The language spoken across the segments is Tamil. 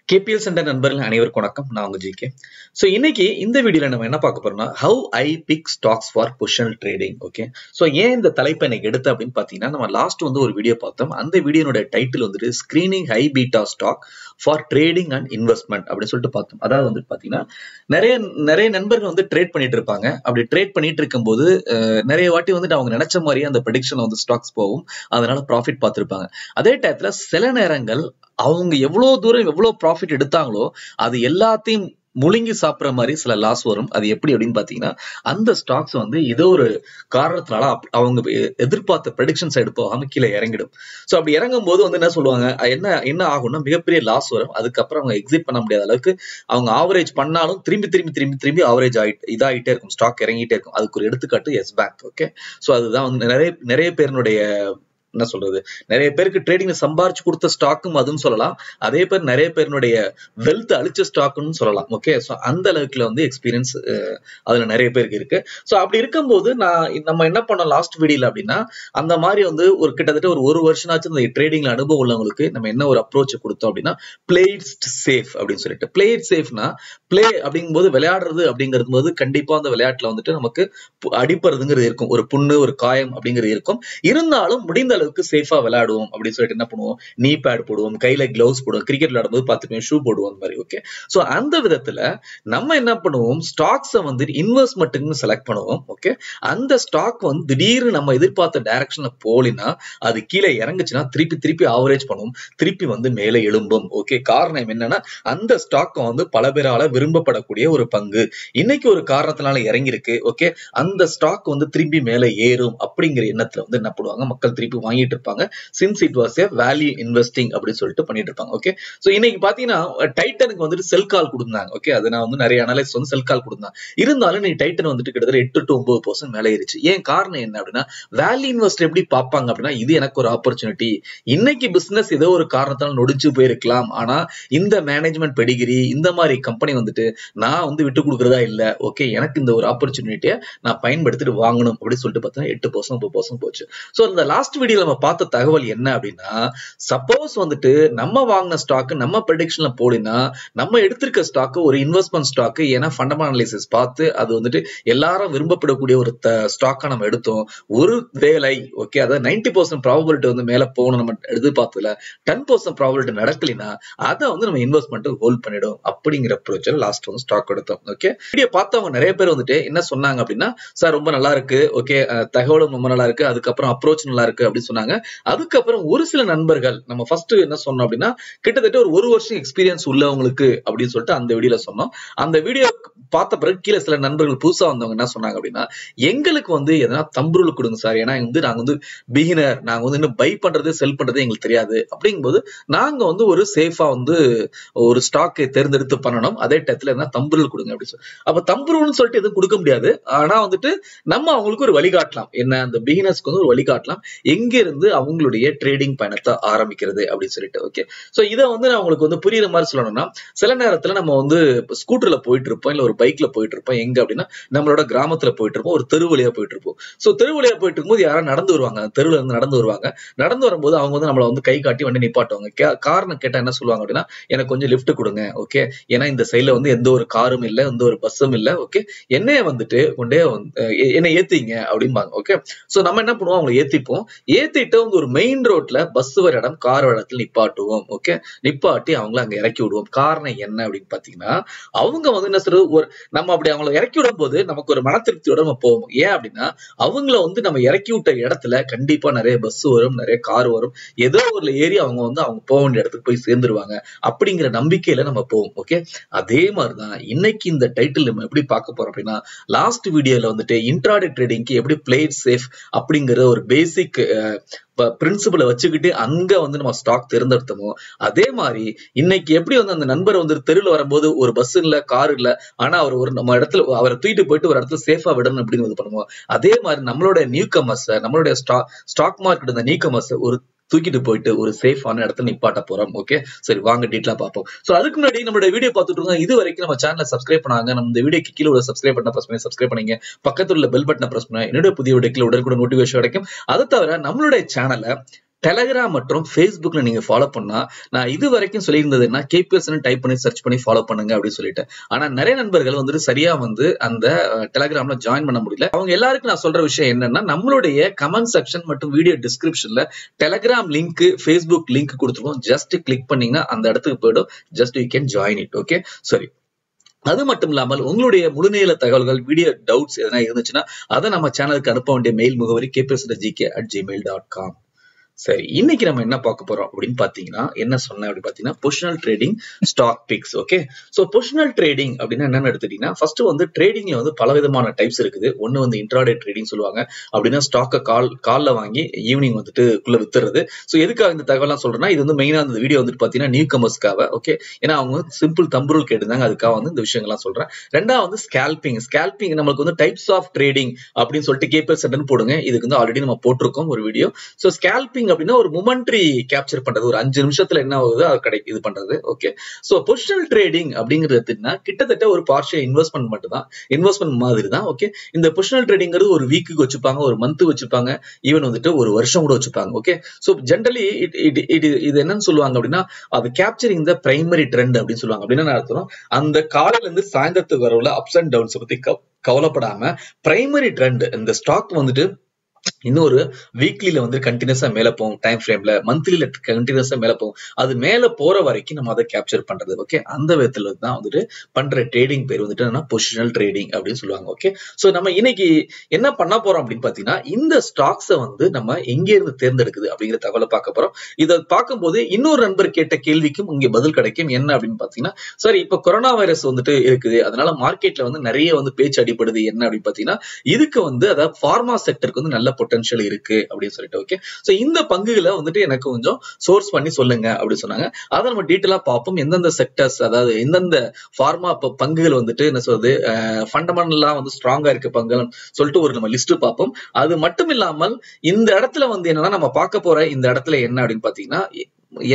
KPL Center நண்பர்கள் அனைவருக்கும் வணக்கம். நான் உங்க ஜிகே. சோ இன்னைக்கு இந்த வீடியோல நம்ம என்ன பார்க்க போறோம்னா how I pick stocks for positional trading. Okay. So ஏன் இந்த தலைப்பை எனக்கு எடுத்து அப்படின்னு பாத்தீங்கன்னா நம்ம லாஸ்ட் ஒரு வீடியோ பார்த்தோம். அந்த வீடியோனோட title screening high beta stock for trading and investment அப்படின்னு சொல்லிட்டு பார்த்தோம். அதாவது பாத்தீங்கன்னா நிறைய நண்பர்கள் ட்ரேட் பண்ணிட்டு இருப்பாங்க. அப்படி ட்ரேட் பண்ணிட்டு இருக்கும்போது நிறைய வாட்டி அவங்க நினைச்ச மாதிரியே அந்த ப்ரெடிக்ஷன்ல ஸ்டாக்ஸ் போகும். அதனால ப்ராஃபிட் பார்த்திருப்பாங்க. அதே டயத்துல சில நேரங்கள் அவங்க எவ்வளவு தூரம் எவ்வளவு ப்ராஃபிட் எடுத்தாங்களோ அது எல்லாத்தையும் முழுங்கி சாப்பிடுற மாதிரி சில லாஸ் வரும். அது எப்படி அப்படின்னு பாத்தீங்கன்னா அந்த ஸ்டாக்ஸ் ஏதோ ஒரு காரணத்தினால அவங்க எதிர்பார்த்த ப்ரெடிக்ஷன் சைடு போகாம கீழே இறங்கிடும். சோ அப்படி இறங்கும் போது என்ன சொல்லுவாங்க, என்ன ஆகும்னா மிகப்பெரிய லாஸ் வரும். அதுக்கப்புறம் அவங்க எக்ஸிட் பண்ண முடியாத அளவுக்கு அவங்க ஆவரேஜ் பண்ணாலும் திரும்பி ஆவரேஜ் இதாகிட்டே இருக்கும். ஸ்டாக் இறங்கிட்டே இருக்கும். அதுக்கு ஒரு எடுத்துக்காட்டு எஸ் பேங்க். ஓகே. சோ அதுதான் நிறைய பேருடைய என்ன சொல்றது, நிறைய பேருக்கு ட்ரேடிங்ல சம்பாரிச்சு கொடுத்த ஸ்டாக்கும் அதுன்னு சொல்லலாம். அதே பேர் நிறைய பேருடைய வெல்த் அழிச்ச ஸ்டாக்னு சொல்லலாம். ஓகே. சோ அந்த அளவுக்குல எக்ஸ்பீரியன்ஸ் அதுல நிறைய பேருக்கு இருக்கு. சோ அப்படி இருக்கும்போது நம்ம என்ன பண்ணோம் லாஸ்ட் வீடியோல அப்படின்னா அந்த மாதிரி ஒரு கிட்டத்தட்ட ஒரு வருஷம் ஆச்சு இந்த ட்ரேடிங்ல அனுபவம் உள்ளவங்களுக்கு நம்ம என்ன ஒரு அப்ரோச் கொடுத்தோம் அப்படின்னா பிளே இட் சேஃப் அப்படின்னு சொல்லிட்டு. பிளே இட் சேஃப்னா பிளே அப்படிங்கும் போது விளையாடுறது அப்படிங்கிறது போது கண்டிப்பா அந்த விளையாட்டுல நமக்கு அடிப்படுறதுங்கிறது இருக்கும். ஒரு புண்ணு ஒரு காயம் அப்படிங்கிறது இருக்கும். இருந்தாலும் முடிந்த அளவுக்கு சேஃபா விளையாடுவோம் அப்படின்னு சொல்லிட்டு என்ன பண்ணுவோம், நீ பேட் போடுவோம், கையில கிளவுஸ் போடுவோம், கிரிக்கெட் விளையாடும்போது பார்த்துப்போம் ஷூ போடுவோம் அந்த மாதிரி. ஓகே. சோ அந்த விதத்துல நம்ம என்ன பண்ணுவோம், ஸ்டாக்ஸை இன்வெஸ்ட்மெண்ட்டுன்னு செலக்ட் பண்ணுவோம். ஓகே. அந்த ஸ்டாக் திடீர்னு நம்ம எதிர்பார்த்த டைரக்ஷன்ல போலினா அது கீழே இறங்குச்சுன்னா திருப்பி ஆவரேஜ் பண்ணுவோம், திருப்பி மேலே எழும்பும். ஓகே. காரணம் என்னன்னா அந்த ஸ்டாக் பல பேரால விரும்பப்படக்கூடிய ஒரு பங்கு. இன்னைக்கு ஒரு காரணத்தினால இறங்கி இருக்கு. ஓகே. அந்த ஸ்டாக் திரும்பி மேலே ஏறும் அப்படிங்கிற எண்ணத்துல என்ன பண்ணுவாங்க, மக்கள் திருப்பி வாங்கிட்டு இருப்பாங்க. Since it was A value investing அப்படின்னு சொல்லிட்டு பண்ணிட்டு இருப்பாங்க. ஓகே. சோ இன்னைக்கு பாத்தீங்கன்னா டைட்டனுக்கு செல் கால் கொடுத்தாங்க. ஓகே. அது நான் நிறைய அனலைஸ் செல் கால் கொடுத்தாங்க. இருந்தாலும் நீ டைட்டன் கிட்டத்தட்ட 8 to 9% மேலே ஏறிச்சு. ஏன் காரணம் என்ன அப்படின்னா வேல்யூ இன்வெஸ்டர் எப்படி பார்ப்பாங்க அப்படின்னா இது எனக்கு ஒரு ஆப்பர்ச்சுனிட்டி. இன்னைக்கு பிசினஸ் ஏதோ ஒரு காரணத்தால் நொடிச்சு போயிருக்கலாம். ஆனா இந்த மேனேஜ்மெண்ட் பெடிகிரி இந்த மாதிரி கம்பெனி நான் விட்டு கொடுக்கறதா இல்ல. ஓகே. எனக்கு இந்த ஒரு ஆப்பர்ச்சுனிட்டியை நான் பயன்படுத்திட்டு வாங்கணும் அப்படின்னு சொல்லிட்டு பார்த்தா 8% 9% போச்சு. சோ இந்த லாஸ்ட் வீடியோல நம்ம பார்த்த தகவல் என்ன அப்படின்னா சப்போஸ் நம்ம வாங்கின ஸ்டாக் நம்ம ப்ரெடிக்ஷன்ல போலினா நம்ம எடுத்திருக்க ஸ்டாக் ஒரு இன்வெஸ்ட்மெண்ட் ஸ்டாக். ஏன்னா ஃபண்டமெண்டல் அனாலிசிஸ் பார்த்து அது எல்லாரும் விரும்பப்படக்கூடிய ஒரு ஸ்டாக்கா நம்ம எடுத்தோம். ஒரு வேலை ஓகே அதாவது 90% ப்ராபபிலிட்டி மேல போகணும் நம்ம எதிர்பார்த்ததுல 10% ப்ராபபிலிட்டி நடக்கலைன்னா அதை நம்ம இன்வெஸ்ட்மெண்ட் ஹோல்ட் பண்ணிடும் அப்படிங்கிற அப்ரோச்ல லாஸ்ட் ஸ்டாக் எடுத்தோம். ஓகே. வீடியோ பார்த்தவங்க நிறைய பேர் என்ன சொன்னாங்க அப்படின்னா சார் ரொம்ப நல்லா இருக்கு. ஓகே. தகவலும் ரொம்ப நல்லா இருக்கு. அதுக்கப்புறம் அப்ரோச் நல்லா இருக்கு அப்படின்னு சொன்னாங்க. அதுக்கப்புறம் ஒரு சில நண்பர்கள் நம்ம ஃபர்ஸ்ட் என்ன சொன்னோம் அப்படின்னா கிட்டத்தட்ட ஒரு வருஷம் எக்ஸ்பீரியன்ஸ் உள்ளவங்களுக்கு அப்படின்னு சொல்லிட்டு அந்த வீடியோல சொன்னோம். அந்த வீடியோ பார்த்த பிறகு கீழே சில நண்பர்கள் புதுசா வந்தவங்க என்ன சொன்னாங்க அப்படின்னா எங்களுக்கு எதனா தம்புருள் கொடுங்க சார். ஏன்னா நாங்க பிகினர், நாங்க இன்னும் பை பண்றது செல் பண்றது எங்களுக்கு தெரியாது. அப்படிங்கும்போது நாங்க ஒரு சேஃபா ஒரு ஸ்டாக்கை தேர்ந்தெடுத்து பண்ணணும். அதே டயத்துல என்ன தம்புருள் கொடுங்க அப்படின்னு சொல்லி. அப்ப தம்புருள்னு சொல்லிட்டு எதுவும் கொடுக்க முடியாது. ஆனா நம்ம அவங்களுக்கு ஒரு வழிகாட்டலாம். என்ன அந்த பிகினர்ஸ்க்கு ஒரு வழிகாட்டலாம் எங்க இருந்து அவங்களுடைய ட்ரேடிங் பயணத்தை ஆரம்பிக்கிறது அப்படின்னு சொல்லிட்டு. ஓகே. சோ இதை நான் உங்களுக்கு புரியுற மாதிரி சொல்லணும்னா சில நேரத்துல நம்ம ஸ்கூட்டர்ல போயிட்டு இருப்போம், இல்ல ஒரு பைக்ல போயிட்டு இருப்போம். எங்க அப்படின்னா நம்மளோட கிராமத்துல போயிட்டு இருப்போம், ஒரு தெரு வழியா போயிட்டு இருப்போம். சோ தெரு வழியா போயிட்டு இருக்கும்போது யாரும் நடந்து வருவாங்க, தெருவுல இருந்து நடந்து வருவாங்க. நடந்து வரும்போது அவங்க நம்மள கை காட்டி வண்டி நிப்பாட்டுவாங்க. காரணம் கேட்டா என்ன சொல்லுவாங்க அப்படின்னா எனக்கு கொஞ்சம் லிஃப்ட் கொடுங்க. ஓகே. ஏன்னா இந்த சைட்ல எந்த ஒரு காரும் இல்ல, எந்த ஒரு பஸ்ஸும் இல்ல. ஓகே. என்னைய கொண்டே என்ன ஏத்திங்க அப்படிம்பாங்க. ஓகே. சோ நம்ம என்ன பண்ணுவோம், அவங்களை ஏத்திப்போம். ஏத்திட்டு ஒரு மெயின் ரோட்ல பஸ் வர இடம் கார் வர இடத்துல நிப்பாட்டுவோம். ஓகே. நிப்பாட்டி அவங்களை அங்க இறக்கி விடுவோம். காரணம் என்ன அப்படின்னு பாத்தீங்கன்னா அவங்க என்ன சொல்றது, நம்ம அப்படி அவங்களை இறக்கி விடும் போது நமக்கு ஒரு மன திருப்தியோட நம்ம போவோம். ஏன் அப்படின்னா அவங்கள நம்ம இறக்கி விட்ட இடத்துல கண்டிப்பா நிறைய பஸ் வரும், நிறைய கார் வரும். ஏதோ ஒரு ஏறி அவங்க அவங்க போக வேண்டிய இடத்துக்கு போய் சேர்ந்துருவாங்க அப்படிங்கிற நம்பிக்கையில நம்ம போவோம். ஓகே. அதே மாதிரிதான் இன்னைக்கு இந்த டைட்டில் நம்ம எப்படி பார்க்க போறோம் அப்படின்னா லாஸ்ட் வீடியோல இன்ட்ராடே ட்ரேடிங்க்கு எப்படி பிளே இட் சேஃப் அப்படிங்கிற ஒரு பேசிக் பிரின்சிபலை வச்சுக்கிட்டு அங்க நம்ம ஸ்டாக் தேர்ந்தெடுத்தோமோ அதே மாதிரி இன்னைக்கு எப்படி அந்த நண்பர் தெருவில் வரும்போது ஒரு பஸ் இல்ல, கார் இல்ல, ஆனா அவர் நம்ம இடத்துல அவரை தூக்கிட்டு போயிட்டு ஒரு இடத்துல சேஃபா விடணும் அப்படின்னு பண்ணுவோம். அதே மாதிரி நம்மளோட நியூ கமர்ஸ், நம்மளுடைய ஸ்டாக் மார்க்கெட் நியூ கமர்ஸ் ஒரு தூக்கிட்டு போயிட்டு ஒரு சேஃபான இடத்துல நிப்பாட்ட போறோம். ஓகே. சரி வாங்க டீட்டெயிலா பார்ப்போம். சோ அதுக்கு முன்னாடி நம்மளோட வீடியோ பார்த்துட்டு இருக்கோம். இது வரைக்கும் நம்ம சேனலை சப்ஸ்கிரைப் பண்ணாங்க, நம்ம இந்த வீடியோக்கு கீழே உள்ள சப்ஸ்கிரைப் பட்டனை பிரஸ் பண்ணி சப்ஸ்கிரைப் பண்ணீங்க. பக்கத்துல உள்ள பெல் பட்டனை பிரஸ் பண்ணா என்னோட புதிய வீடியோக்கள் உடனுக்குடன் நோட்டிபிகேஷன் கிடைக்கும். அதை தவிர நம்மளுடைய சேனலை டெலகிராம் மற்றும் ஃபேஸ்புக்ல நீங்க ஃபாலோ பண்ணா நான் இது வரைக்கும் சொல்லியிருந்ததுன்னா KPL Center டைப் பண்ணி சர்ச் பண்ணி ஃபாலோ பண்ணுங்க அப்படின்னு சொல்லிட்டு. ஆனா நிறைய நண்பர்கள் வந்துட்டு சரியா வந்து அந்த டெலகிராம்ல ஜாயின் பண்ண முடியல. அவங்க எல்லாருக்கும் நான் சொல்ற விஷயம் என்னன்னா, நம்மளுடைய கமெண்ட் செக்ஷன் மற்றும் வீடியோ டிஸ்கிரிப்ஷன்ல டெலகிராம் லிங்க், ஃபேஸ்புக் லிங்க் கொடுத்துருக்கோம். ஜஸ்ட் கிளிக் பண்ணீங்கன்னா அந்த இடத்துக்கு போயிடும். Just you can join it. Okay, சரி. அது மட்டும் இல்லாமல் உங்களுடைய முழுநேர தகவல்கள், வீடியோ டவுட்ஸ் எதனா இருந்துச்சுன்னா அதை நம்ம சேனலுக்கு அனுப்ப வேண்டிய மெயில் முகவரி kplcentergk@gmail.com. சரி, இன்னைக்கு நம்ம என்ன பார்க்க போறோம் அப்படின்னு பாத்தீங்கன்னா, என்ன சொன்னேன் அப்படின்னு பாத்தீங்கன்னா, positional trading, stock picks. Okay, so positional trading அப்படின்னா என்னன்னு எடுத்துட்டீங்கன்னா, ஃபர்ஸ்ட் வந்து ட்ரேடிங்ல வந்து பல விதமான டைப்ஸ் இருக்குது. ஒன்னு வந்து இன்ட்ராடே ட்ரேடிங் சொல்லுவாங்க. அப்படின்னா ஸ்டாக்க கால்ல வாங்கி ஈவினிங் வந்துட்டு குள்ள வித்துறது. சோ எதுக்காக இந்த தகவலாம் சொல்றேன்னா, இது வந்து மெயினா இந்த வீடியோ வந்துட்டு பாத்தீங்கன்னா நியூ கமர்ஸ்க்காக. ஓகே, ஏன்னா அவங்க சிம்பிள் தம்புருள் கேட்டிருந்தாங்க, அதுக்காக வந்து இந்த விஷயங்கள்லாம் சொல்றேன். ரெண்டாவது வந்து ஸ்கேல்பிங். ஸ்கேல்பிங் நமக்கு வந்து டைப்ஸ் ஆஃப் ட்ரேடிங் அப்படின்னு சொல்லிட்டு KPL Center போடுங்க. இதுக்கு வந்து ஆல்ரெடி நம்ம போட்டிருக்கோம் ஒரு வீடியோ. சோ ஸ்கேல்பிங் அப்படின்னா ஒரு மொமெண்ட்ரி கேப்சர் பண்றது, ஒரு 5 நிமிஷத்துல என்ன ஆகுது அது கிடைக்கும், இது பண்றது. ஓகே, சோ பொசிஷனல் ட்ரேடிங் அப்படிங்கிறது கிட்டத்தட்ட ஒரு பார்ஷியல் இன்வெஸ்ட்மெண்ட் மட்டும் தான், இன்வெஸ்ட்மெண்ட் மாதிரி தான். ஓகே, இந்த பொசிஷனல் ட்ரேடிங்கிறது ஒரு வீக்கு வச்சுப்பாங்க, ஒரு மந்த் வச்சுப்பாங்க, ஈவன் வந்துட்டு ஒரு வருஷம் கூட வச்சுப்பாங்க. ஓகே, சோ ஜெனரலி இது என்னன்னு சொல்லுவாங்க அப்படின்னா, அது கேப்சரிங் த பிரைமரி ட்ரெண்ட் அப்படின்னு சொல்லுவாங்க. அப்படின்னா அர்த்தம், அந்த காலையில இருந்து சாயந்தரத்துக்கு வரவுல அப்ஸ் அண்ட் டவுன்ஸ் பத்தி கவலைப்படாம பிரைமரி ட்ரெண்ட், இந்த ஸ்டாக் வந்துட்டு இன்னொரு வீக்லில வந்து கண்டினியூஸா மேல போகும், டைம் ஃப்ரேம்ல மந்த்லில கண்டினியூஸா மேல போகும், அது மேல போற வரைக்கும் நம்ம அதை கேப்சர் பண்றது. ஓகே, அந்த விதத்துல தான் வந்துட்டு பண்ற ட்ரேடிங் பேர் வந்துட்டு பொசிஷனல் ட்ரேடிங் அப்படின்னு சொல்லுவாங்க. ஓகே, சோ நம்ம இன்னைக்கு என்ன பண்ண போறோம் அப்படின்னு பாத்தீங்கன்னா, இந்த ஸ்டாக்ஸை வந்து நம்ம எங்க இருந்து தேர்ந்தெடுக்குது அப்படிங்கிற தகவலை பார்க்க போறோம். இதை பார்க்கும்போது இன்னொரு நண்பர் கேட்ட கேள்விக்கும் இங்க பதில் கிடைக்கும். என்ன அப்படின்னு பாத்தீங்கன்னா, சரி இப்ப கொரோனா வைரஸ் வந்துட்டு இருக்குது, அதனால மார்க்கெட்ல வந்து நிறைய வந்து பேச்சு அடிப்படுது. என்ன அப்படின்னு பாத்தீங்கன்னா, இதுக்கு வந்து அதாவது பார்மா செக்டருக்கு வந்து நல்ல பொட்டன்ஷியல் இருக்கு அப்படின்னு சொல்லிட்டு. ஓகே, சோ இந்த பங்குகளை வந்துட்டு எனக்கு கொஞ்சம் சோர்ஸ் பண்ணி சொல்லுங்க அப்படின்னு சொன்னாங்க. அதை நம்ம டீட்டெயிலா பார்ப்போம். எந்தெந்த செக்டர்ஸ், அதாவது எந்தெந்த பார்மா பங்குகள் வந்துட்டு என்ன சொல்றது ஃபண்டமெண்டலா வந்து ஸ்ட்ராங்கா இருக்க பங்குகள் சொல்லிட்டு ஒரு நம்ம லிஸ்ட் பார்ப்போம். அது மட்டும் இல்லாமல் இந்த இடத்துல வந்து என்னன்னா, நம்ம பார்க்க போற இந்த இடத்துல என்ன அப்படின்னு பாத்தீங்கன்னா,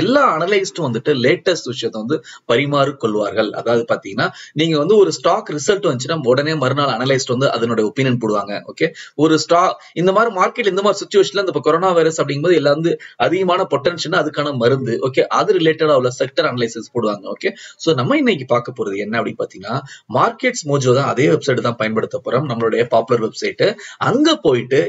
எல்லா அனலைஸ்டும் வந்துட்டு லேட்டஸ்ட் விஷயத்தை வந்து பரிமாறு கொள்வார்கள். அதாவது பாத்தீங்கன்னா, நீங்க வந்து ஒரு ஸ்டாக் ரிசல்ட் வந்துச்சுன்னா உடனே மறுநாள் அனலைஸ்ட் வந்து அதனுடைய ஒப்பீனியன் போடுவாங்க. ஓகே, ஒரு ஸ்டாக் இந்த மாதிரி மார்க்கெட் இந்த மாதிரி சிச்சுவேஷன்ல இந்த கொரோனா வைரஸ் அப்படிங்கும்போது எல்லாம் வந்து அதிகமான பொட்டன்ஷியல், அதுக்கான மருந்து. ஓகே, அது ரிலேட்டடா உள்ள செக்டர் அனலைசிஸ் போடுவாங்க. ஓகே, சோ நம்ம இன்னைக்கு பார்க்க போறது என்ன அப்படின்னு பாத்தீங்கன்னா, மார்க்கெட்ஸ் மோஜோ தான், அதே வெப்சைட் தான் பயன்படுத்த போறோம், நம்மளுடைய பாப்புலர் வெப்சைட். அங்க போயிட்டு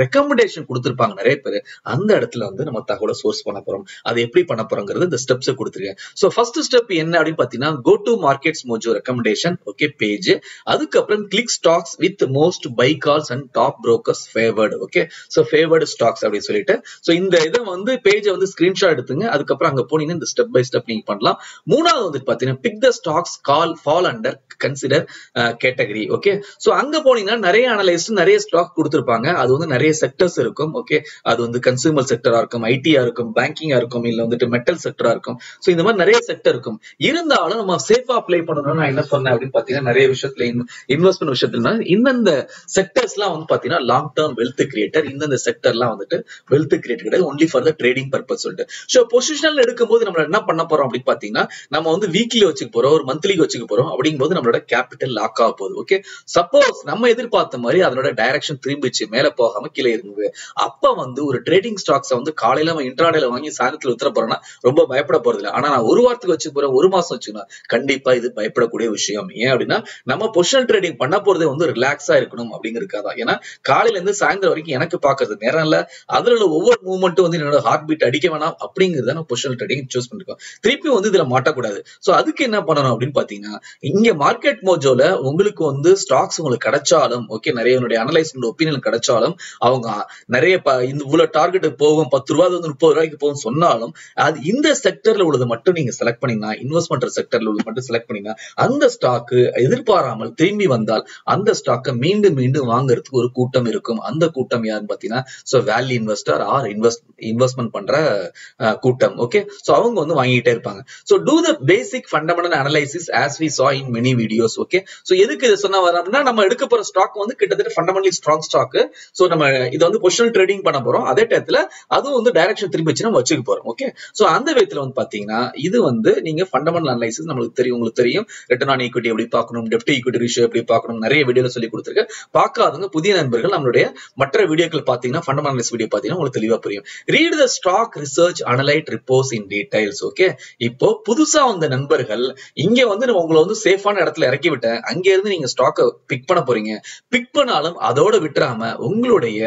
ரெக்கமெண்டேஷன் கொடுத்திருப்பாங்க நிறைய பேர், அந்த இடத்துல வந்து நம்ம தகவலை சோர்ஸ் பண்ண போறோம். அது எப்படி பண்ண போறோங்கிறது இந்த ஸ்டெப்ஸ் கொடுத்துருக்கேன். சோ ஃபர்ஸ்ட் ஸ்டெப் என்ன அப்படின்னு பாத்தீங்கன்னா, go to markets Mojo recommendation. Okay, page. அதுக்கப்புறம் click stocks with most buy calls and top brokers favoured. Okay, so favoured stocks அப்படின்னு சொல்லிட்டு, சோ இந்த இதை வந்து பேஜை வந்து ஸ்கிரீன்ஷாட் எடுத்துங்க. அதுக்கப்புறம் அங்க போனீங்கன்னா இந்த ஸ்டெப் பை ஸ்டெப் நீங்க பண்ணலாம். மூணாவது வந்து பாத்தீங்கன்னா, pick the stocks fall under consider category. Okay, so அங்க போனீங்கன்னா நிறைய அனலைஸ்ட் நிறைய ஸ்டாக் கொடுத்திருப்பாங்க. அது வந்து நிறைய செக்டர்ஸ் இருக்கும். ஓகே, அது வந்து கன்சூமர் செக்டரா இருக்கும், ஐடியா இருக்கும், பேங்கிங்கா இருக்கும், இல்ல வந்துட்டு மெட்டல் செக்டரா இருக்கும். சோ இந்த மாதிரி நிறைய செக்டர் இருக்கும். இருந்தாலும் நம்ம சேஃபா அப்ளை பண்ணணும்னு நான் என்ன சொன்னேன் அப்படின்னு பாத்தீங்கன்னா, நிறைய விஷயத்துல இன்வெஸ்ட்மெண்ட் விஷயத்துல இந்தந்த செக்டர்ஸ் எல்லாம் வந்து பாத்தீங்கன்னா லாங் டர்ம் வெல்த் கிரியேட்டர், இந்தந்த செக்டர்லாம் வந்துட்டு வெல்த் கிரியேட்டர் கிடையாது, only for the trading purpose சொல்லிட்டு. சோ பொசிஷனல் எடுக்கும்போது நம்ம என்ன பண்ண போறோம் அப்படின்னு பாத்தீங்கன்னா, நம்ம வந்து வீக்லி வச்சுக்க போறோம், ஒரு மந்த்லி வச்சுக்க போறோம். அப்படிங்கும்போது நம்மளோட கேபிட்டல் லாக் ஆக போகுது. ஓகே, சப்போஸ் நம்ம எதிர்பார்த்த மாதிரி அதனோட டைரக்ஷன் திரும்பிச்சு மேல போகாம கீழே இருந்தது, அப்ப வந்து ஒரு ட்ரேடிங் ஸ்டாக்ஸ் வந்து காலையில நம்ம இன்ட்ராடேல வாங்கி சாயந்தரத்துல வித்துற போறோம்னா ரொம்ப பயப்பட போறது இல்லை. ஆனா நான் ஒரு வாரத்துக்கு வச்சுக்க போறேன், ஒரு மாசம் வச்சுக்கணும், கண்டிப்பா இது பயப்படக்கூடிய விஷயம். ஏன் அப்படின்னா, நம்ம பொசிஷனல் ட்ரேடிங் பண்ண போறதே வந்து ரிலாக்ஸா இருக்கணும் அப்படிங்கிறதுக்காக. ஏன்னா காலையில இருந்து சாயந்தரம் வரைக்கும் எனக்கு பாக்குறது நேரம் இல்ல, அதுல உள்ள ஒவ்வொரு மூவ்மெண்ட்டும் வந்து என்னோட ஹார்ட் பீட் அடிக்க வேணாம் அப்படிங்கிறத நான் பொசிஷனல் ட்ரேடிங் சூஸ் பண்ணிருக்கோம். திருப்பி வந்து இதுல மாட்டக்கூடாது. சோ அதுக்கு என்ன பண்ணணும் அப்படின்னு பாத்தீங்கன்னா, இங்க மார்க்கெட் மோஜோல உங்களுக்கு வந்து ஸ்டாக்ஸ் உங்களுக்கு கிடைச்சாலும், ஓகே, நிறைய அனலைஸ் ஒப்பீனியன் கிடைச்சாலும், அவங்க நிறைய இவ்வளவு டார்கெட் போகும், 10 ரூபாய் வந்து 30 ரூபாய்க்கு போகும் சொன்னாலும், அது இந்த செக்டர்ல உள்ளது மட்டும் நீங்க செலக்ட் பண்ணீங்கன்னா, இன்வெஸ்ட்மெண்ட் செக்டர்ல உள்ளது மட்டும் செலக்ட் பண்ணீங்கன்னா, அந்த ஸ்டாக் எதிர்பாராமல் திரும்பி வந்தால் அந்த ஸ்டாக்கை மீண்டும் மீண்டும் வாங்குறதுக்கு ஒரு கூட்டம் இருக்கும். அந்த கூட்டம் யாருன்னு பாத்தீங்கன்னா, so value investor or investment பண்ற கூட்டம். ஓகே, சோ அவங்க வந்து வாங்கிட்டே இருப்பாங்க. So to the basic fundamental analysis as we saw in many videos. Okay, so எதுக்கு இதை சொன்னா வர அப்படின்னா, நம்ம எடுக்க போற ஸ்டாக் வந்து கிட்டத்தட்ட ஃபண்டமெண்டலி ஸ்ட்ராங் ஸ்டாக். சோ நம்ம இதை வந்து பொசிஷனல் ட்ரேடிங் பண்ண போறோம். அதே டயத்துல அதுவும் வந்து டைரக்ஷன் திரும்பிச்சு நம்ம வச்சுக்க போறோம். Okay, okay. சோ அந்த விதத்துல வந்து பாத்தீங்கன்னா இது வந்து நீங்க ஃபண்டமெண்டல் அனலைசிஸ் உங்களுக்கு தெரியும் ரிட்டர்ன் ஆன் ஈக்விட்டி எப்படி பார்க்கணும், டெப்ட் ஈக்விட்டி ரேஷியோ எப்படி பார்க்கணும், நிறைய வீடியோல சொல்லி கொடுத்திருக்கேன். பார்க்காதவங்க புதிய நண்பர்கள் நம்மளுடைய மற்ற வீடியோக்கள் பாத்தீங்கன்னா ஃபண்டமெண்டல் அனலைசிஸ் வீடியோ பாத்தீங்கன்னா உங்களுக்கு தெளிவா புரியும். Read the stock research analyst reports in details. Okay. இப்போ புதுசா வந்த நண்பர்கள் இங்க வந்து உங்களை வந்து சேஃபான இடத்துல இறக்கி விட்டேன், அங்க இருந்து நீங்க ஸ்டாக்கை பிக் பண்ண போறீங்க. பிக் பண்ணாலும் அதோட விட்டுறாம உங்களுடைய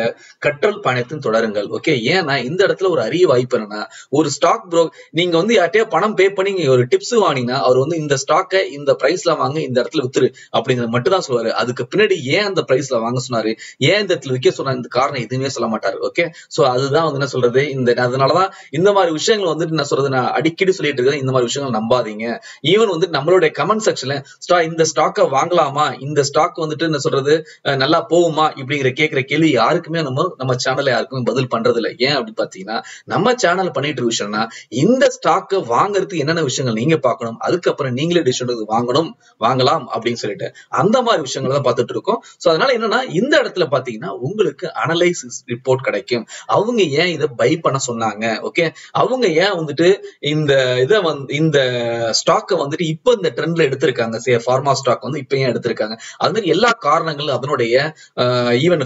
கற்றல் பயணத்தின் தொடருங்கள். ஓகே. ஏன்னா இந்த இடத்துல ஒரு அரிய வாய்ப்பு என்னன்னா, ஒரு ஸ்டாக் நீங்க வந்து யார்கிட்டயோ பணம் பே பண்ணி ஒரு டிப்ஸ் வாங்கினா அவர் வந்து இந்த ஸ்டாக்கை இந்த பிரைஸ்ல வாங்க, இந்த இடத்துல வித்துரு அப்படிங்கறது மட்டும் தான் சொல்லுவாரு. அதுக்கு பின்னாடி ஏன் அந்த பிரைஸ்ல வாங்க சொன்னாரு, ஏன் இந்த இடத்துல விற்க சொன்னாரு, இந்த காரணம் எதுவுமே சொல்ல மாட்டாரு. ஓகே. சோ அதுதான் வந்து என்ன சொல்றது, அதனாலதான் இந்த மாதிரி விஷயங்கள் வந்து என்ன சொல்றது, நான் அடிக்கடி சொல்லிட்டு இருக்கேன், இந்த மாதிரி விஷயங்கள் நம்பாதீங்க. ஈவன் வந்து நம்மளுடைய கமெண்ட் செக்ஷன்ல இந்த ஸ்டாக்கை வாங்கலாமா, இந்த ஸ்டாக் வந்துட்டு என்ன சொல்றது நல்லா போகுமா இப்படிங்கிற கேட்கிற கேள்வி யாருக்குமே நம்ம சேனல்ல யாருக்குமே பதில் பண்றது இல்லை. ஏன் அப்படின்னு பாத்தீங்கன்னா, நம்ம சேனல் பண்ணிட்டு இருக்க விஷயம்னா இந்த ஸ்டாக்கை வாங்குறதுக்கு என்னென்ன விஷயங்கள் நீங்க பார்க்கணும், அதுக்கப்புறம் நீங்களே டிசிஷன் வாங்கலாம் அப்படின்னு சொல்லிட்டு அந்த மாதிரி விஷயங்கள் தான் பார்த்துட்டு இருக்கோம். சோ அதனால என்னன்னா இந்த இடத்துல பாத்தீங்கன்னா உங்களுக்கு அனலைசிஸ் ரிப்போர்ட் கிடைக்கும். அவங்க ஏன் இதை பை பண்ண சொன்னாங்க, ஓகே, அவங்க ஏன் வந்துட்டு இந்த ஸ்டாக்கை வந்துட்டு இப்ப இந்த ட்ரெண்ட்ல எடுத்திருக்காங்க, ஃபார்மா ஸ்டாக் வந்து இப்ப ஏன் எடுத்திருக்காங்க, அது மாதிரி எல்லா காரணங்களும் அதனுடைய even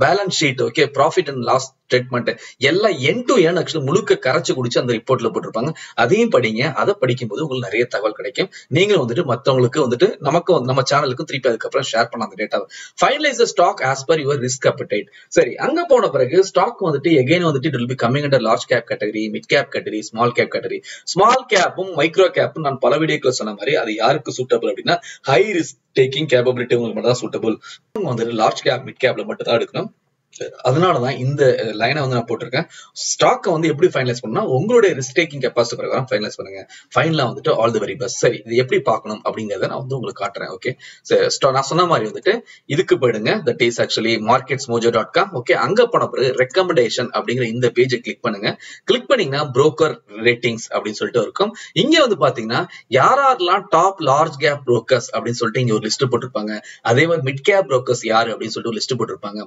balance sheet, okay, profit and loss statement எல்லாம் எண்ட் டு எண்ட் ஆக்சுவலி முழுக்க கரைச்சு குடிச்சு அந்த ரிப்போர்ட்ல போட்டிருப்பாங்க. அதையும் படிங்க. அதை படிக்கும் போது உங்களுக்கு நிறைய தகவல் கிடைக்கும். நீங்களும் வந்துட்டு மத்தவங்களுக்கு வந்துட்டு நம்ம சேனலுக்கு திருப்பி அதுக்கப்புறம் ஷேர் பண்ண அந்த டேட்டாவை. Finalise the stock as per your risk appetite. சரி, அங்க போன பிறகு ஸ்டாக் வந்துட்டு எகைன் வந்துட்டு it will be coming under large cap category, mid cap category, small cap category. Small கேப்பும் மைக்ரோ கேப்பும் நான் பல வீடியோக்கள் சொன்ன மாதிரி அது யாருக்கு சூட்டபிள் அப்படின்னா ஹை ரிஸ்க் டேக்கிங் கேப்பபிலிட்டி உங்களுக்கு மட்டும் தான் சூட்டபிள். வந்துட்டு லார்ஜ் கேப் மிட் கேப்ல மட்டும் தான் எடுக்கணும். அதனாலதான் இந்த லைனை வந்து நான் போட்டிருக்கேன். ஸ்டாக்கை வந்து எப்படி ஃபைனலைஸ் பண்ணா உங்களுடைய ரிஸ்க் டேக்கிங் கெப்பாசிட்டி பிரகாரம் ஃபைனலைஸ் பண்ணுங்க. ஃபைனலா வந்துட்டு ஆல் தி வெரி பெஸ்ட். சரி, இது எப்படி பார்க்கணும் அப்படிங்கறத நான் வந்து உங்களுக்கு காட்டுறேன். ஓகே. நான் சொன்ன மாதிரி வந்துட்டு இதுக்கு போயிடுங்க. That is actually marketsmojo.com. Okay. அங்க போன பிறகு ரெக்கமெண்டேஷன் அப்படிங்கிற இந்த பேஜை கிளிக் பண்ணுங்க. கிளிக் பண்ணீங்கன்னா புரோக்கர் ரேட்டிங்ஸ் அப்படின்னு சொல்லிட்டு இருக்கும். இங்க வந்து பாத்தீங்கன்னா யாரெல்லாம் டாப் லார்ஜ் கேப் புரோக்கர்ஸ் அப்படின்னு சொல்லிட்டு இங்க ஒரு லிஸ்ட் போட்டிருப்பாங்க. அதே மாதிரி மிட் கேப் புரோக்கர்ஸ் யாரு அப்படின்னு சொல்லிட்டு ஒரு லிஸ்ட் போட்டிருப்பாங்க.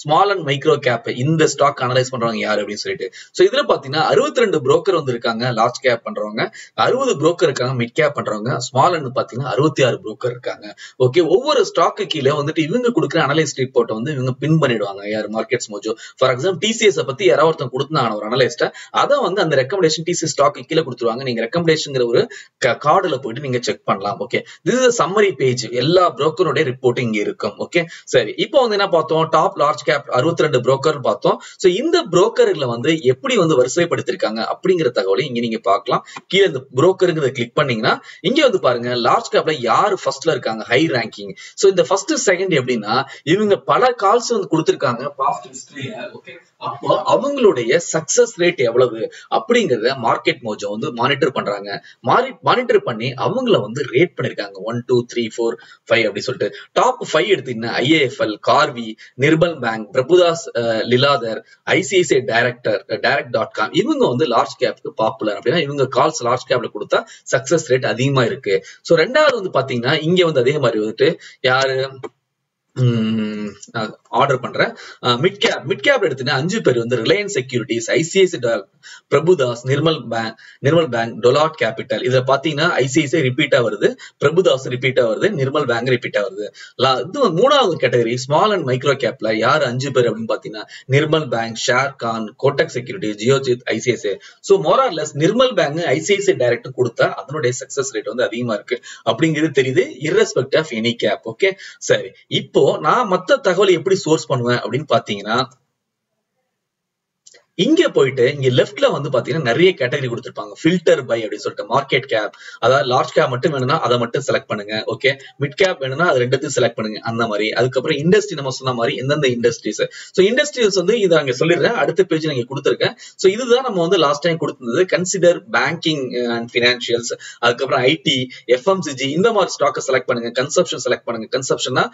ஸ்மால் அண்ட் மைக்ரோ கேப் இந்த ஸ்டாக் அனலைஸ் பண்றவங்க யாரு அப்படின்னு சொல்லிட்டு. சோ இதுல பாத்தீங்கன்னா 62 புரோக்கர் வந்து இருக்காங்க லார்ஜ் கேப் பண்றவங்க, 60 புரோக்கர் இருக்காங்க மிட் கேப் பண்றவங்க, ஸ்மால் அண்ட் பாத்தீங்கன்னா 66 புரோக்கர் இருக்காங்க. ஓகே. ஒவ்வொரு ஸ்டாக்கு கீழே வந்துட்டு இவங்க கொடுக்குற அனலைஸ் ரிப்போர்ட் வந்து இவங்க பின் பண்ணிடுவாங்க. யார் markets Mojo. For example TCS பத்தி யாராவது ஒருத்தன் கொடுத்தாங்க ஒரு அனலைஸ்ட, அதை வந்து அந்த ரெக்கமெண்டேஷன் டிசிஎஸ் ஸ்டாக் கீழே கொடுத்துருவாங்க. நீங்க ரெக்கமெண்டேஷன் ஒரு கார்டுல போயிட்டு நீங்க செக் பண்ணலாம். Okay. This is summary page. எல்லா புரோக்கரோட ரிப்போர்ட் இங்க இருக்கும். ஓகே. சரி, இப்போ வந்து என்ன பார்த்தோம், டாப் லார்ஜ் கேப் 62 புரோக்கர் பார்த்தோம். சோ இந்த புரோக்கர்ல வந்து எப்படி வந்து வரிசைப்படுத்திருக்காங்க அப்படிங்கிற தகவலை இங்க நீங்க பார்க்கலாம். கீழே இந்த புரோக்கருங்கிறத கிளிக் பண்ணீங்கன்னா இங்க வந்து பாருங்க லார்ஜ் கேப்ல யாரு ஃபர்ஸ்ட்ல இருக்காங்க, ஹை ரேங்கிங். சோ இந்த ஃபர்ஸ்ட் செகண்ட் எப்படின்னா இவங்க பல கால்ஸ் வந்து கொடுத்திருக்காங்க பாஸ்ட் ஹிஸ்டரியில. ஓகே. அப்போ அவங்களுடைய சக்சஸ் ரேட் எவ்வளவு அப்படிங்கறத மார்க்கெட் மோஜோ வந்து மானிட்டர் பண்றாங்க. மானிட்டர் பண்ணி அவங்கள வந்து ரேட் பண்ணிருக்காங்க 1 2 3 4 5 அப்படி சொல்லிட்டு. டாப் 5 எடுத்தீங்கன்னா IAFL, Karvy, Nirmal bank, Prabhudas Lilladher, ICICI direct.com இவங்க வந்து லார்ஜ் கேப்க்கு பாப்புலர். அப்படின்னா இவங்க கால்ஸ் லார்ஜ் கேப்ல கொடுத்தா சக்சஸ் ரேட் அதிகமா இருக்கு. சோ ரெண்டாவது வந்து பாத்தீங்கன்னா இங்க வந்து அதே மாதிரி வந்துட்டு யாரு ஆர்டர் பண்றேன். மிட் கேப் எடுத்தீங்கன்னா 5 பேர் வந்து Reliance securities, ICICI, Prabhudas, Nirmal bank, Dolat capital. இதுல பாத்தீங்கன்னா ICICI ரிப்பீட்டா வருது, பிரபுதாஸ் ரிப்பீட்டா வருது, நிர்மல் பேங்க் ரிப்பீட்டா வருது. இது மூணாவது கேட்டகரி ஸ்மால் அண்ட் மைக்ரோ கேப்ல யார் 5 பேர் அப்படின்னு பாத்தீங்கன்னா Nirmal Bang, Sharekhan, Kotak securities, Geojit, ICICI. So more or less Nirmal Bang ICICI direct கொடுத்தா அதனுடைய சக்சஸ் ரேட் வந்து அதிகமா இருக்கு அப்படிங்கிறது தெரியுது, irrespective of any cap. Okay. சரி, இப்போ நான் மத்த தகவல் எப்படி சோர்ஸ் பண்ணுவேன் அப்படின்னு பாத்தீங்கன்னா இங்க போயிட்டு இங்க லெஃப்ட்ல வந்து பாத்தீங்கன்னா நிறைய கேட்டகரி கொடுத்திருப்பாங்க. ஃபில்டர் பை அப்படின்னு சொல்லிட்டு மார்க்கெட் கேப், அதாவது லார்ஜ் கேப் மட்டும் வேணும்னா அதை மட்டும் செலக்ட் பண்ணுங்க. ஓகே. மிட் கேப் வேணும்னா அது ரெண்டுத்தையும் செலக்ட் பண்ணுங்க அந்த மாதிரி. அதுக்கப்புறம் இண்டஸ்ட்ரி நம்ம சொன்ன மாதிரி எந்தெந்த இண்டஸ்ட்ரீஸ். சோ இண்டஸ்ட்ரீஸ் வந்து இதை அங்க சொல்லிடுறேன், அடுத்த பேஜ் நீங்க கொடுத்துருக்கேன். சோ இதுதான் நம்ம வந்து லாஸ்ட் டைம் கொடுத்திருந்தது. கன்சிடர் பேங்கிங் அண்ட் பினான்சியல்ஸ், அதுக்கப்புறம் ஐடி, FMCG இந்த மாதிரி ஸ்டாக்கை செலக்ட் பண்ணுங்க. கன்சப்ஷன் செலக்ட் பண்ணுங்க. கன்சப்ஷன்னா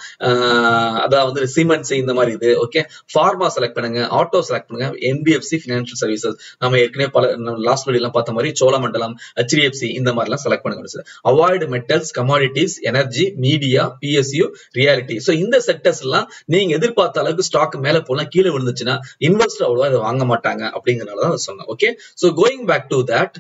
அதாவது வந்து சிமெண்ட்ஸ் இந்த மாதிரி இது. ஓகே. ஃபார்மா செலக்ட் பண்ணுங்க, ஆட்டோ செலக்ட் பண்ணுங்க, NBFC HDFC Financial Services, நம்ம ஏற்கனவே பல லாஸ்ட் வீடியோலாம் பார்த்த மாதிரி சோழமண்டலம், HDFC இந்த மாதிரிலாம் செலக்ட் பண்ணுங்க. Avoid metals, commodities, energy, media, PSU, reality. So இந்த செக்டர்ஸ் எல்லாம் நீங்க எதிர்பார்த்த அளவுக்கு ஸ்டாக் மேல போலாம் கீழே விழுந்துச்சுன்னா இன்வெஸ்டர் அவ்வளவா இதை வாங்க மாட்டாங்க அப்படிங்கறனால தான் சொன்னேன். Okay, so going back to that.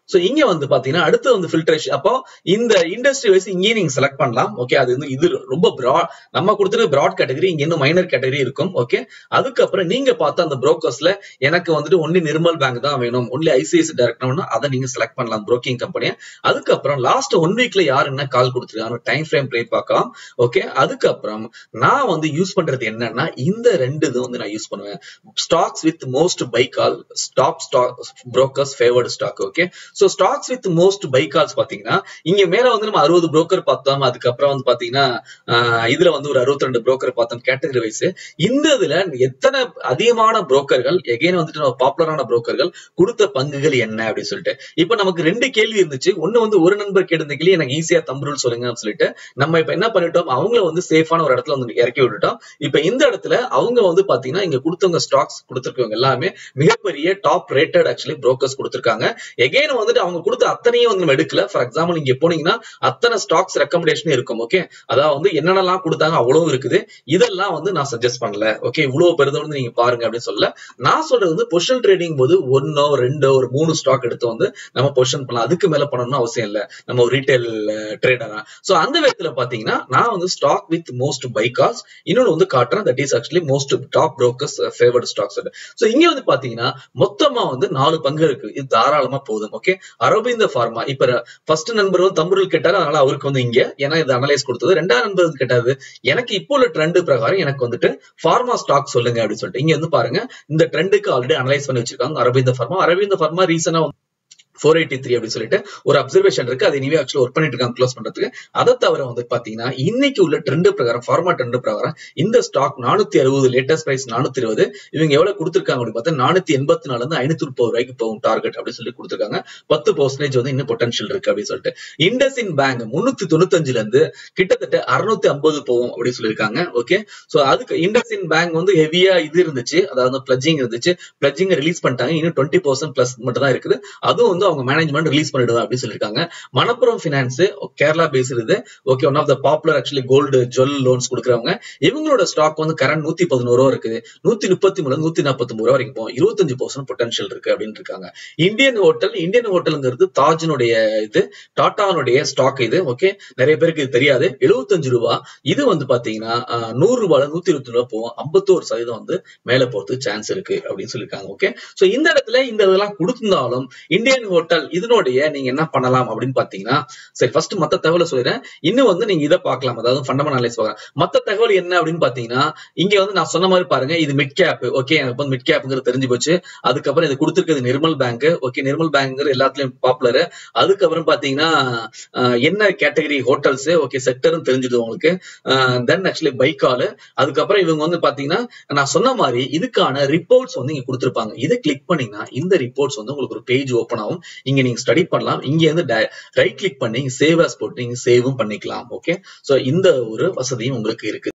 So இங்க வந்து பாத்தீங்கன்னா அடுத்து வந்து ஃபில்ட்ரேஷன். அப்போ இந்த இண்டஸ்ட்ரி வைஸ் இங்கே நீங்க செலக்ட் பண்ணலாம். ஓகே, அது வந்து இது ரொம்ப பிராட், நம்ம கொடுத்துட்டு பிராட் கேட்டகரி, இங்க இன்னும் மைனர் கேட்டகரி இருக்கும். ஓகே, அதுக்கப்புறம் நீங்க பார்த்த அந்த புரோக்கர்ஸ்ல எனக்கு வந்துட்டு ஒன்லி நிர்மல் பேங்க் தான் வேணும், ஒன்லி ICICI டைரக்ட் வேணும், அதை நீங்க செலக்ட் பண்ணலாம் புரோக்கிங் கம்பெனியை. அதுக்கப்புறம் லாஸ்ட் 1 வீக்ல யார் என்ன கால் கொடுத்துருக்காங்க டைம் ஃப்ரேம் பிரேக் பார்க்கலாம். ஓகே, அதுக்கப்புறம் நான் வந்து யூஸ் பண்றது என்னன்னா இந்த 2 இது வந்து நான் யூஸ் பண்ணுவேன். Stocks with most buy call, stock brokers favoured stock. Okay, so stocks with most buy calls பாத்தீங்கன்னா இங்க மேல வந்து நம்ம 60 புரோக்கர் பார்த்தோம். அதுக்கப்புறம் வந்து பாத்தீங்கன்னா இதுல வந்து ஒரு 62 புரோக்கர் பார்த்தோம் கேட்டகரி வைஸ். இந்த இதுல எத்தனை அதிகமான புரோக்கர்கள் எகைன் வந்துட்டு பாப்புலரான புரோக்கர்கள் கொடுத்த பங்குகள் என்ன அப்படின்னு சொல்லிட்டு இப்ப நமக்கு 2 கேள்வி இருந்துச்சு. ஒண்ணு வந்து ஒரு நண்பர் கேட்டிருந்த கேள்வி எனக்கு ஈஸியா தம்புருள் சொல்லுங்கன்னு சொல்லிட்டு நம்ம இப்ப என்ன பண்ணிட்டோம், அவங்கள வந்து சேஃபான ஒரு இடத்துல வந்து இறக்கி விட்டுட்டோம். இப்ப இந்த இடத்துல அவங்க வந்து பாத்தீங்கன்னா இங்க கொடுத்தவங்க ஸ்டாக்ஸ் கொடுத்திருக்கவங்க எல்லாமே மிகப்பெரிய டாப் ரேட்டட் ஆக்சுவலி புரோக்கர்ஸ் கொடுத்திருக்காங்க. எகைன் வந்து அவங்க கொடுத்த அத்தனையும் வந்து நம்ம எடுக்கல. ஃபார் எக்ஸாம்பிள் நீங்க போனீங்கன்னா அத்தனை ஸ்டாக்ஸ் ரெக்கமெண்டேஷன் இருக்கும். ஓகே, அதாவது வந்து என்னென்னலாம் கொடுத்தாங்க அவ்வளவு இருக்குது. இதெல்லாம் வந்து நான் சஜஸ்ட் பண்ணல. ஓகே, இவ்வளவு பெருதை வந்து நீங்க பாருங்க அப்படின்னு சொல்ல. நான் சொல்றது வந்து பொசிஷன் ட்ரேடிங் போது 1 2 ஒரு 3 ஸ்டாக் எடுத்து வந்து நம்ம பொசிஷன் பண்ணலாம். அதுக்கு மேல பண்ணணும்னு அவசியம் இல்ல, நம்ம ஒரு ரீட்டைல் ட்ரேடரா. சோ அந்த விதத்துல பாத்தீங்கன்னா நான் வந்து stock with most buy calls இன்னொன்னு வந்து காட்டுறேன். That is actually most top brokers favoured stocks. So இங்க வந்து பாத்தீங்கன்னா மொத்தமா வந்து 4 பங்கு இருக்கு. இது தாராளமா போதும். Okay, Aravind pharma. இப்ப ஃபர்ஸ்ட் நண்பர் வந்து தம்புருள் கேட்டாரு, அதனால அவருக்கு வந்து இங்க ஏன்னா இது அனலைஸ் கொடுத்தது. 2ஆம் நண்பர் வந்து கேட்டாரு எனக்கு இப்போ உள்ள ட்ரெண்ட் பிரகாரம் எனக்கு வந்துட்டு பார்மா ஸ்டாக் சொல்லுங்க அப்படின்னு சொல்லிட்டு. இங்க வந்து பாருங்க இந்த ட்ரெண்டுக்கு ஆல்ரெடி அனலைஸ் பண்ணி வச்சிருக்காங்க அரவிந்த பார்மா. அரவிந்த பார்மா ரீசனா 483 அப்படின்னு சொல்லிட்டு ஒரு அப்சர்வேஷன் இருக்கு. அது இனிமே ஆக்சுவலி ஒர்க் பண்ணிட்டு இருக்காங்க க்ளோஸ் பண்றதுக்கு. அதை தவிர வந்து பாத்தீங்கன்னா இன்னைக்கு உள்ள ட்ரெண்ட் பிரகாரம் ஃபார்மா ட்ரெண்ட் பிரகாரம் இந்த ஸ்டாக் 460 லேட்டஸ்ட் பிரைஸ் 420. இவங்க எவ்வளவு கொடுத்திருக்காங்க அப்படின்னு பார்த்தா 484 இருந்து 530 ரூபாய்க்கு போகும் டார்கெட் அப்படின்னு சொல்லி கொடுத்திருக்காங்க. 10% வந்து இன்னும் பொட்டன்ஷியல் இருக்கு அப்படின்னு சொல்லிட்டு. இண்டஸ்இன் பேங்க் 395 இருந்து கிட்டத்தட்ட 650 போகும் அப்படின்னு சொல்லியிருக்காங்க. ஓகே, சோ அதுக்கு இண்டஸ்இன் பேங்க் வந்து ஹெவியா இது இருந்துச்சு, அதாவது பிளட்ஜிங் இருந்துச்சு. பிளட்ஜிங் ரிலீஸ் பண்ணிட்டாங்க. இன்னும் 20% பிளஸ் மட்டும் தான் இருக்குது. அதுவும் வந்து அவங்க மேனேஜ்மெண்ட் ரிலீஸ் பண்ணிடுவா அப்படின்னு சொல்லிருக்காங்க. Manappuram finance Kerala based. Okay, one of the popular actually gold jewel loans கொடுக்குறவங்க. இவங்களோட ஸ்டாக் வந்து கரண்ட் 111 ரூபா இருக்குது. 133 149 ரூபா வரைக்கும் போகும். 25% பொட்டன்ஷியல் இருக்கு அப்படின்னு இருக்காங்க. இந்தியன் ஹோட்டல்ங்கிறது தாஜினுடைய இது, டாடானுடைய ஸ்டாக் இது. ஓகே, நிறைய பேருக்கு இது தெரியாது. 75 ரூபா. இது வந்து பாத்தீங்கன்னா 100 ரூபாய் 120 ரூபாய் போகும். 51% வந்து மேல போறதுக்கு சான்ஸ் இருக்கு அப்படின்னு சொல்லிருக்காங்க. ஓகே, சோ இந்த இடத்துல இந்த இதெல்லாம் கொடுத்திருந்தாலும் இந்தியன் ஹோட்டல் இதனுடைய நீங்க என்ன பண்ணலாம் அப்படின்னு பாத்தீங்கன்னா, சரி ஃபர்ஸ்ட் மத்த தகவலை சொல்றேன். இன்னும் வந்து நீங்க இதை பார்க்கலாம், அதாவது ஃபண்டமெண்டல் அனலைஸ் பார்க்கலாம். மத்த தகவல் என்ன அப்படின்னு பாத்தீங்கன்னா இங்க வந்து நான் சொன்ன மாதிரி பாருங்க, இது மிட் கேப். ஓகே, எனக்கு வந்து மிட் கேப்ங்கிறது தெரிஞ்சு போச்சு. அதுக்கப்புறம் இது கொடுத்திருக்கிறது Nirmal bank. Okay, Nirmal bank எல்லாத்துலயும் பாப்புலர். அதுக்கப்புறம் பாத்தீங்கன்னா என்ன கேட்டகரி ஹோட்டல்ஸ், ஓகே செக்டரும் தெரிஞ்சுது உங்களுக்கு. தென் ஆக்சுவலி பைக்கால். அதுக்கப்புறம் இவங்க வந்து பாத்தீங்கன்னா நான் சொன்ன மாதிரி இதுக்கான ரிப்போர்ட்ஸ் வந்து இங்க கொடுத்திருப்பாங்க. இதை கிளிக் பண்ணீங்கன்னா இந்த ரிப்போர்ட்ஸ் வந்து உங்களுக்கு ஒரு பேஜ் ஓபன் ஆகும். இங்க நீங்க ஸ்டடி பண்ணலாம். இங்க இருந்து ரைட் கிளிக் பண்ணி சேவ் ஆஸ் போட்டு நீங்க சேவும் பண்ணிக்கலாம். ஓகே, சோ இந்த ஒரு வசதியும் உங்களுக்கு இருக்கு.